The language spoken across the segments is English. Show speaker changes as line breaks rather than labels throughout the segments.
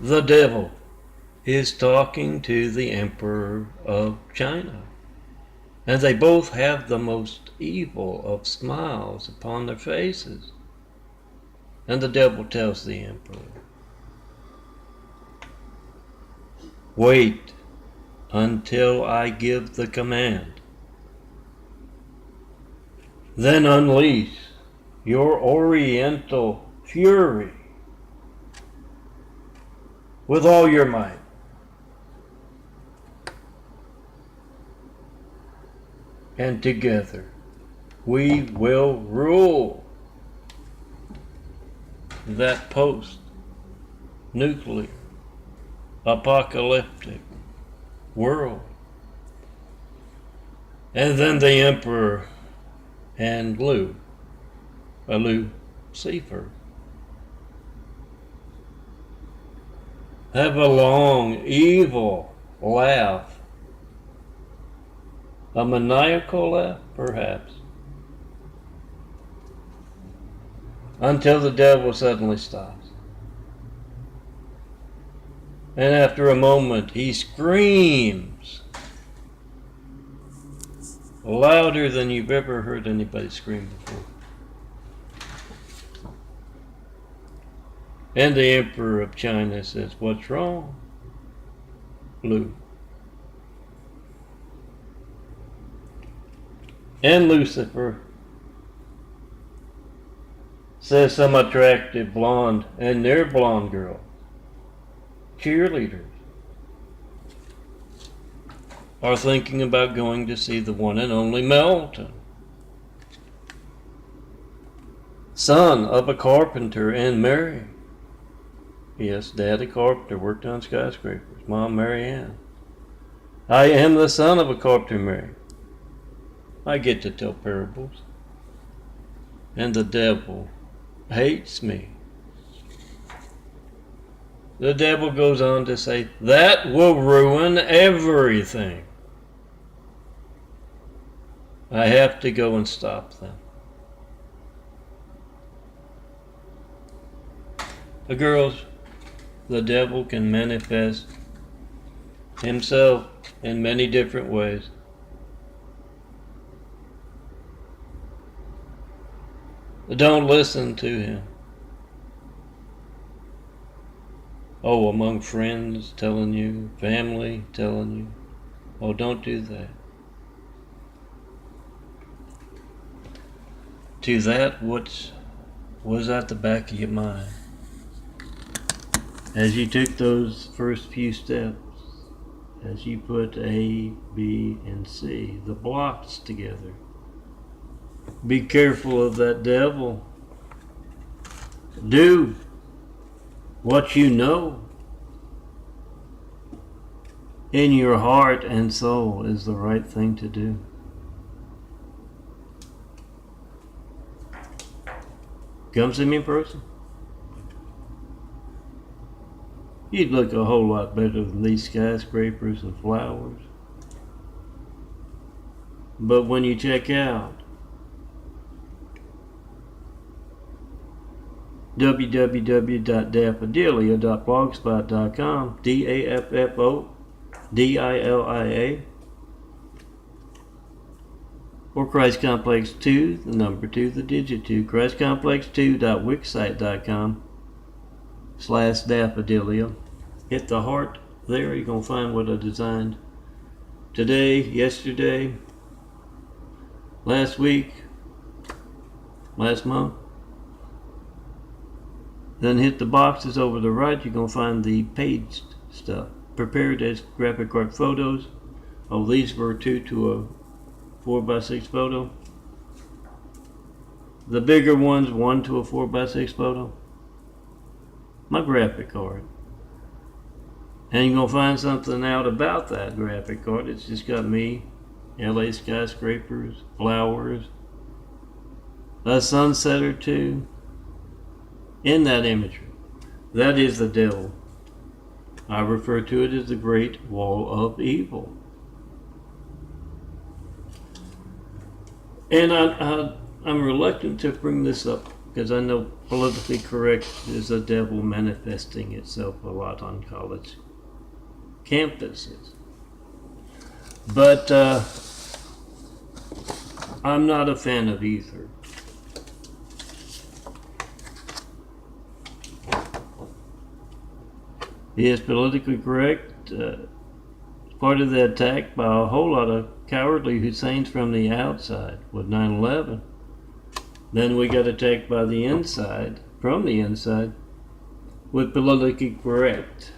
The devil is talking to the Emperor of China, and they both have the most evil of smiles upon their faces. And the devil tells the Emperor, "Wait until I give the command. Then unleash your oriental fury with all your might. And together we will rule that post-nuclear apocalyptic world." And then the Emperor and Lucifer, have a long, evil laugh. A maniacal laugh, perhaps. Until the devil suddenly stops. And after a moment, he screams louder than you've ever heard anybody scream before. And the Emperor of China says, "What's wrong, Lou?" And Lucifer says, "Some attractive blonde," and they're blonde girls, cheerleaders, are thinking about going to see the one and only Melton, son of a carpenter and Mary. Yes, Dad a carpenter, worked on skyscrapers. Mom, Mary Ann. I am the son of a carpenter, Mary. I get to tell parables. And the devil hates me. The devil goes on to say, that will ruin everything. I have to go and stop them. The girls, the devil can manifest himself in many different ways. Don't listen to him. Oh, among friends telling you, family telling you, oh, don't do that. To that what was at the back of your mind as you took those first few steps, as you put A, B, and C, the blocks together. Be careful of that devil. Do what you know in your heart and soul is the right thing to do. Come see me in person. You'd look a whole lot better than these skyscrapers and flowers. But when you check out www.daffodilia.blogspot.com, DAFFODILIA, or Christ Complex 2, the number 2, the digit 2, ChristComplex2.wixsite.com/daffodilia. Hit the heart there, you're going to find what I designed today, yesterday, last week, last month. Then hit the boxes over the right, you're going to find the paged stuff. Prepared as graphic art photos. Oh, these were 2 to a 4x6 photo. The bigger ones, 1 to a 4x6 photo. My graphic art. And you're going to find something out about that graphic art. It's just got me, LA skyscrapers, flowers, a sunset or two. In that imagery, that is the devil. I refer to it as the Great Wall of Evil. And I'm reluctant to bring this up because I know politically correct is the devil manifesting itself a lot on college campuses. But I'm not a fan of either. He is politically correct. Part of the attack by a whole lot of cowardly Husseins from the outside with 9/11. Then we got attacked by the inside, from the inside, with politically correct.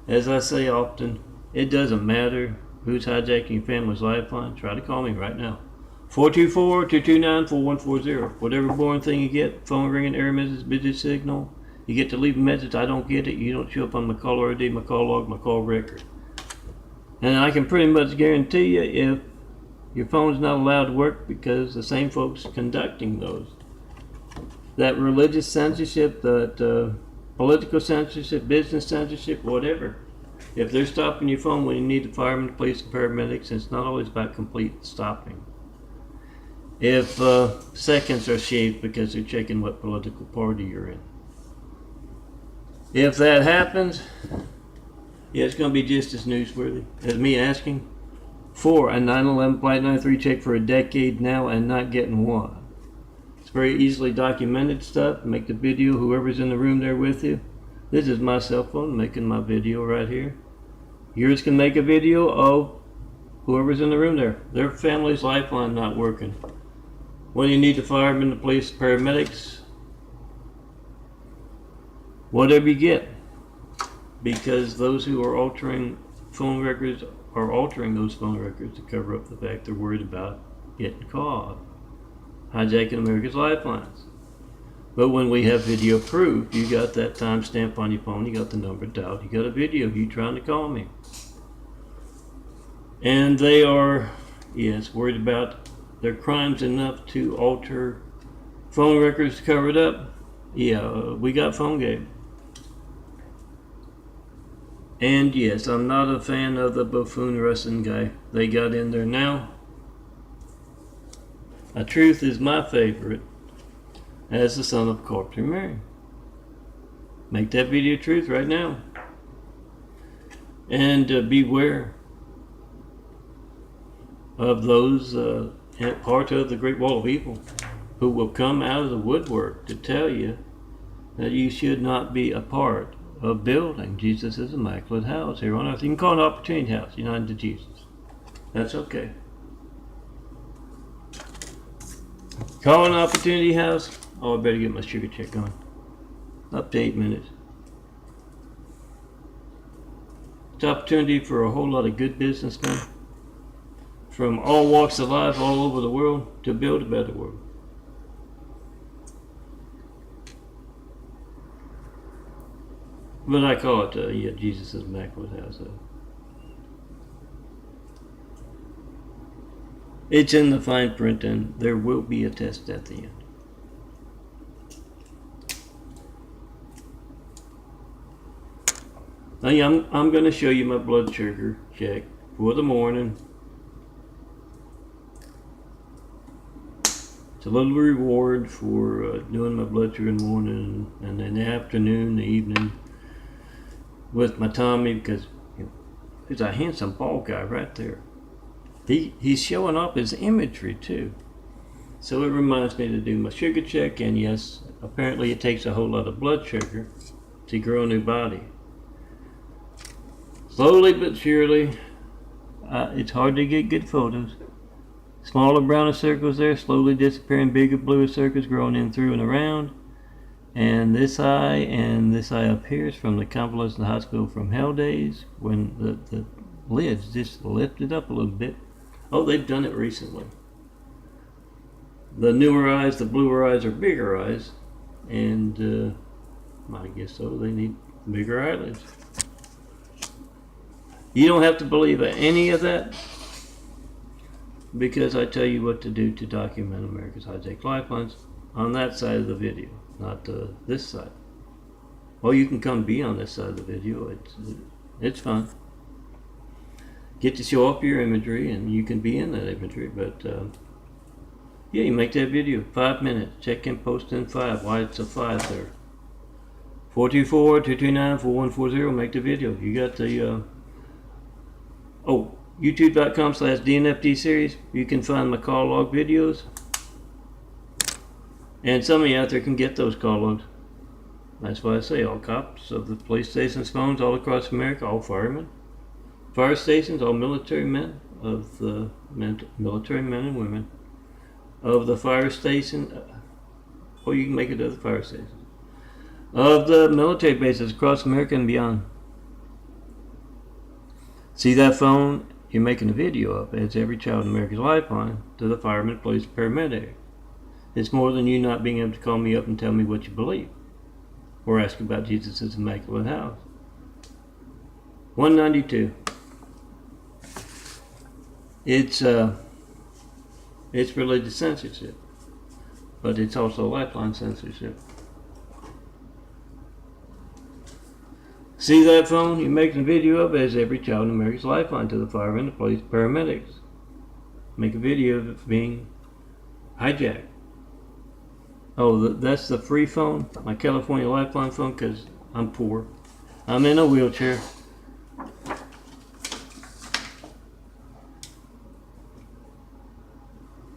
As I say often, it doesn't matter who's hijacking your family's lifeline. Try to call me right now. 424-229-4140. Whatever boring thing you get, phone ringing, error message, busy signal. You get to leave a message, I don't get it, you don't show up on my caller ID, my call log, my call record. And I can pretty much guarantee you if your phone's not allowed to work because the same folks conducting those. That religious censorship, that political censorship, business censorship, whatever. If they're stopping your phone when you need the firemen, the police, and paramedics, it's not always about complete stopping. If seconds are shaved because they're checking what political party you're in. If that happens, yeah, it's going to be just as newsworthy as me asking for a 9/11 Flight 93 check for a decade now and not getting one. It's very easily documented stuff. Make the video, whoever's in the room there with you. This is my cell phone making my video right here. Yours can make a video of whoever's in the room there. Their family's lifeline not working. When you need the firemen, the police, the paramedics, whatever you get. Because those who are altering phone records are altering those phone records to cover up the fact they're worried about getting caught. Hijacking America's lifelines. But when we have video proof, you got that timestamp on your phone, you got the number dialed, you got a video of you trying to call me. And they are, yes, worried about their crimes enough to alter phone records to cover it up. Yeah, we got phone game. And yes, I'm not a fan of the buffoon Russian guy they got in there now. Truth is my favorite as the son of Carpenter Mary. Make that video truth right now. And beware of those part of the Great Wall of Evil who will come out of the woodwork to tell you that you should not be a part of building Jesus' immaculate house here on earth. You can call it an opportunity house, united to Jesus. That's okay. Call it an opportunity house. Oh, I better get my sugar check on. Up to 8 minutes. It's an opportunity for a whole lot of good businessmen from all walks of life all over the world to build a better world. But I call it, Jesus' immaculate house. It's in the fine print, and there will be a test at the end. Now, I'm going to show you my blood sugar check for the morning. It's a little reward for doing my blood sugar in the morning, and in the afternoon, the evening, with my Tommy, because there's a handsome bald guy right there. He's showing off his imagery too. So it reminds me to do my sugar check, and yes, apparently it takes a whole lot of blood sugar to grow a new body. Slowly but surely, it's hard to get good photos. Smaller browner circles there, slowly disappearing, bigger bluer circles growing in through and around. And this eye appears from the convalescent hospital from hell days when the lids just lifted up a little bit. Oh, they've done it recently. The newer eyes, the bluer eyes are bigger eyes, and I guess so, they need bigger eyelids. You don't have to believe any of that, because I tell you what to do to document America's hijacked lifelines on that side of the video, not this side. Well, you can come be on this side of the video. It's fun. Get to show off your imagery, and you can be in that imagery, but Yeah, you make that video. 5 minutes. Check in, post in 5. Why it's a 5 there. 424-229-4140. Make the video. You got the youtube.com/DNFD series. You can find my call log videos. And some of you out there can get those call logs. That's why I say all cops of the police stations, phones all across America, all firemen, fire stations, all military men of the military men and women of the fire station, or you can make it to the fire stations, of the military bases across America and beyond. See that phone you're making a video of? It's every child in America's lifeline to the fireman, police, paramedic. It's more than you not being able to call me up and tell me what you believe or ask about Jesus' immaculate house. 192. It's religious censorship, but it's also lifeline censorship. See that phone you're making a video of? As every child in America's lifeline to the firemen, the police, paramedics. Make a video of it being hijacked. Oh, that's the free phone, my California Lifeline phone, because I'm poor. I'm in a wheelchair.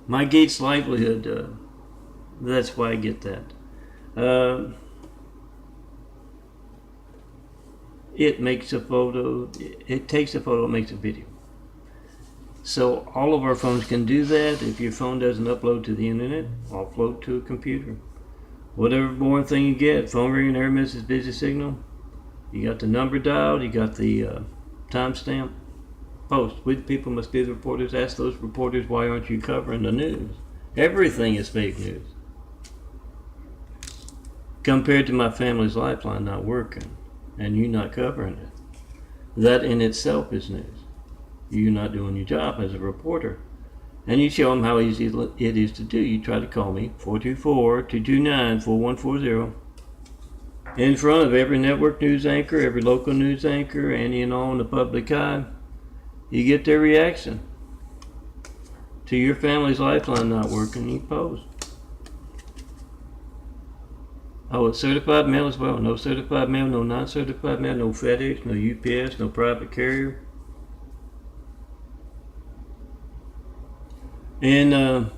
My Gates livelihood, that's why I get that. It makes a photo, it takes a photo, it makes a video. So all of our phones can do that. If your phone doesn't upload to the internet, offload to a computer. Whatever boring thing you get, phone ringing, error message, busy signal, you got the number dialed, you got the timestamp, post. We the people must be the reporters. Ask those reporters, why aren't you covering the news? Everything is fake news. Compared to my family's lifeline not working and you not covering it. That in itself is news. You're not doing your job as a reporter. And you show them how easy it is to do. You try to call me, 424-229-4140. In front of every network news anchor, every local news anchor, any and all in the public eye. You get their reaction to your family's lifeline not working, you post. Oh, it's certified mail as well. No certified mail, no non-certified mail, no FedEx, no UPS, no private carrier. In a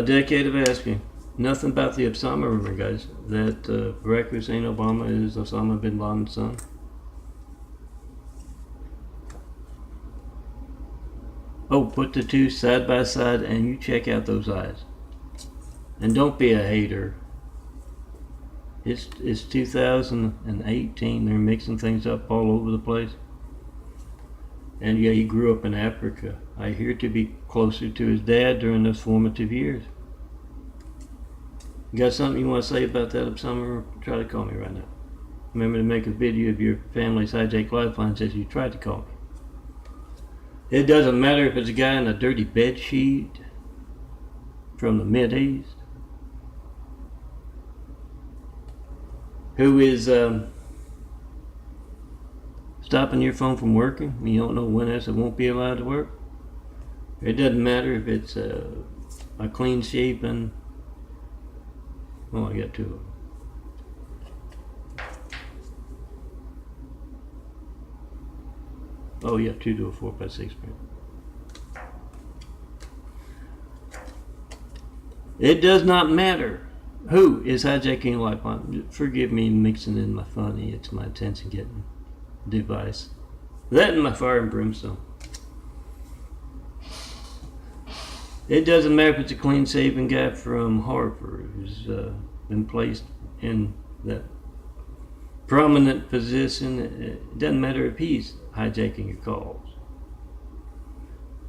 decade of asking, nothing about the Osama rumor, guys, that Barack Hussein Obama is Osama bin Laden's son. Oh, put the two side by side and you check out those eyes. And don't be a hater. It's 2018. They're mixing things up all over the place. And yeah, he grew up in Africa. I hear to be closer to his dad during those formative years. You got something you want to say about that, Osama? Try to call me right now. Remember to make a video of your family's hijacked lifeline says you tried to call me. It doesn't matter if it's a guy in a dirty bed sheet from the Mideast who is stopping your phone from working. You don't know when else it won't be allowed to work. It doesn't matter if it's a clean shaven. Oh, I got two of them. Oh yeah, 2 to a 4x6 print. It does not matter who is hijacking a lifeline. Forgive me mixing in my funny. It's my attention getting device. That and my fire and brimstone. It doesn't matter if it's a clean shaven guy from Harvard who's been placed in that prominent position. It doesn't matter if he's hijacking your calls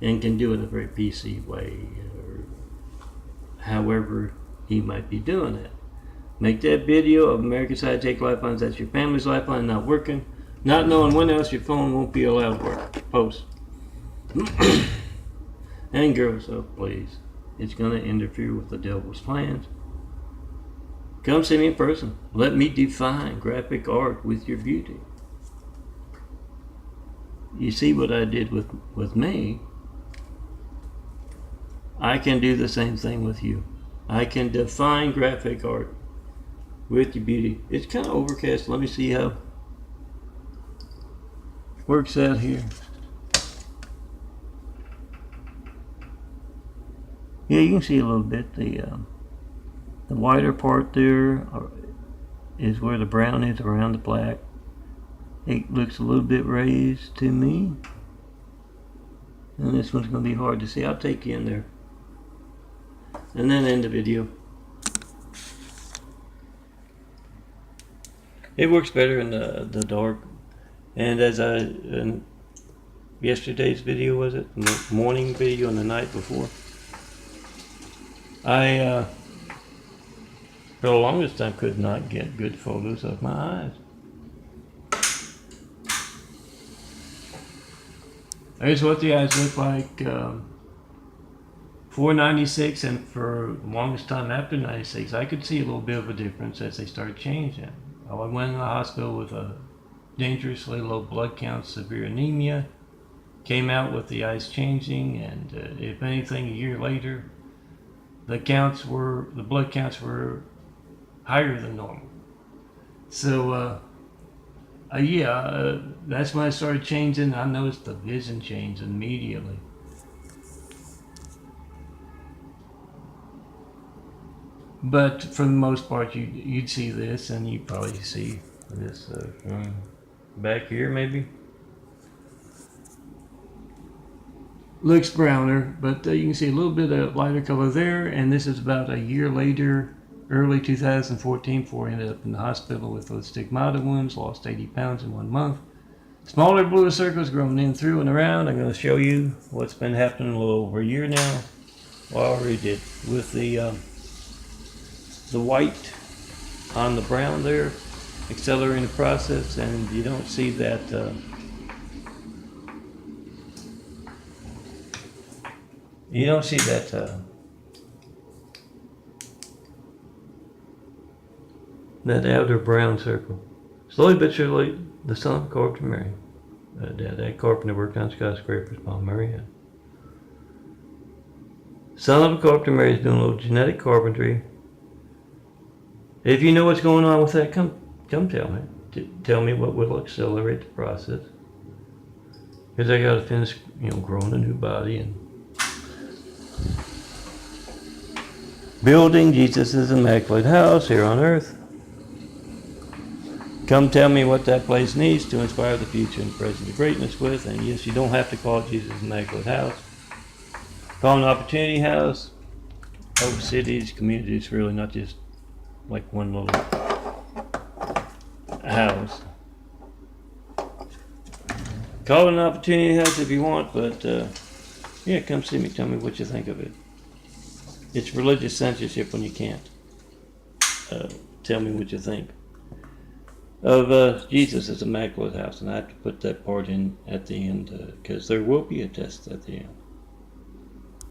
and can do it in a very PC way or however he might be doing it. Make that video of America's hijacked lifelines. That's your family's lifeline not working. Not knowing when else your phone won't be allowed to work. Post. And girls, oh please. It's going to interfere with the devil's plans. Come see me in person. Let me define graphic art with your beauty. You see what I did with me. I can do the same thing with you. I can define graphic art with your beauty. It's kind of overcast. Let me see how it works out here. Yeah, you can see a little bit. The whiter part there is where the brown is around the black. It looks a little bit raised to me. And this one's going to be hard to see. I'll take you in there. And then end the video. It works better in the dark. And as in yesterday's video, was it? Morning video and the night before. I, for the longest time, could not get good photos of my eyes. Here's what the eyes look like 496, and for the longest time after 96, I could see a little bit of a difference as they started changing. I went in the hospital with a dangerously low blood count, severe anemia, came out with the eyes changing, and if anything, a year later, the blood counts were higher than normal. So, that's when I started changing. I noticed the vision change immediately. But for the most part, you'd see this, and you'd probably see this from back here, maybe. Looks browner, but you can see a little bit of lighter color there, and this is about a year later, early 2014, before I ended up in the hospital with those stigmata wounds, lost 80 pounds in 1 month. Smaller bluer circles growing in, through, and around. I'm going to show you what's been happening a little over a year now. Well, I already did with the white on the brown there, accelerating the process, and you don't see that that outer brown circle. Slowly but surely, the son of Carpenter Mary. That carpenter worked on skyscrapers, Palm Mary. Son of Carpenter Mary is doing a little genetic carpentry. If you know what's going on with that, come tell me. Tell me what will accelerate the process. Because I got to finish, growing a new body and building Jesus' immaculate house here on earth. Come tell me what that place needs to inspire the future and present of greatness with. And yes, you don't have to call it Jesus' immaculate house. Call it an opportunity house. Hope cities, communities, really not just like one little house. Call it an opportunity house if you want, but come see me. Tell me what you think of it. It's religious censorship when you can't. Tell me what you think of Jesus' immaculate house, and I have to put that part in at the end because there will be a test at the end.